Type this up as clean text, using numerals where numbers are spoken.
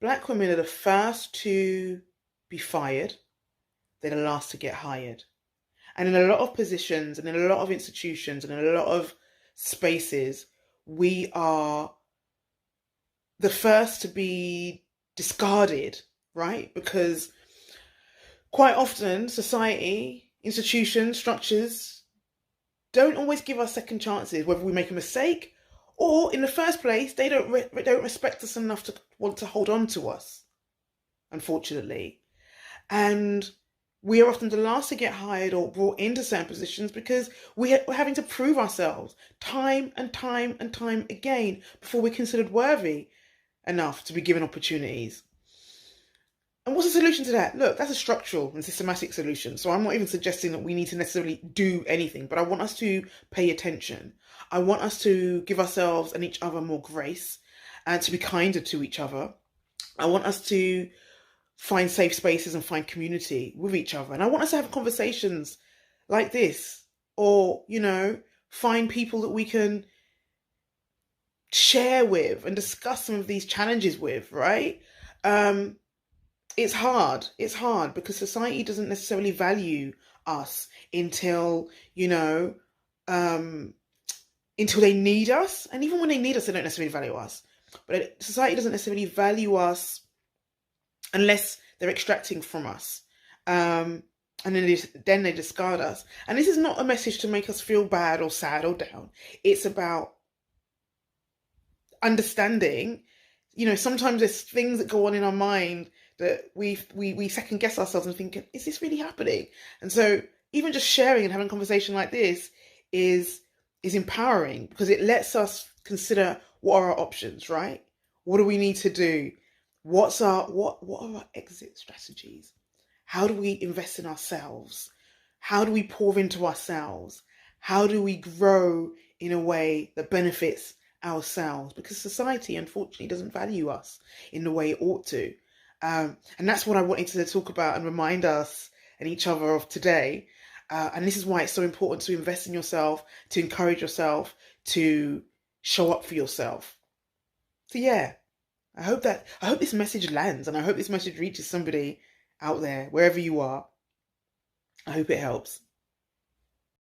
Black women are the first to be fired, they're the last to get hired. And in a lot of positions and in a lot of institutions and in a lot of spaces, we are the first to be discarded, right? Because quite often society, institutions, structures don't always give us second chances, whether we make a mistake or in the first place, they don't respect us enough to want to hold on to us, unfortunately. And we are often the last to get hired or brought into certain positions because we're having to prove ourselves time and time and time again before we're considered worthy enough to be given opportunities. And what's the solution to that? Look, that's a structural and systematic solution. So I'm not even suggesting that we need to necessarily do anything, but I want us to pay attention. I want us to give ourselves and each other more grace and to be kinder to each other. I want us to find safe spaces and find community with each other. And I want us to have conversations like this, or, find people that we can share with and discuss some of these challenges with, right? It's hard. It's hard because society doesn't necessarily value us until, until they need us. And even when they need us, they don't necessarily value us. But society doesn't necessarily value us unless they're extracting from us. And then they discard us. And this is not a message to make us feel bad or sad or down. It's about understanding, sometimes there's things that go on in our mind that we second guess ourselves and think, is this really happening? And so even just sharing and having a conversation like this is empowering because it lets us consider what are our options, right? What do we need to do? What are our exit strategies? How do we invest in ourselves? How do we pour into ourselves? How do we grow in a way that benefits ourselves? Because society, unfortunately, doesn't value us in the way it ought to. And that's what I wanted to talk about and remind us and each other of today. And this is why it's so important to invest in yourself, to encourage yourself, to show up for yourself. So yeah, I hope this message lands and I hope this message reaches somebody out there, wherever you are. I hope it helps.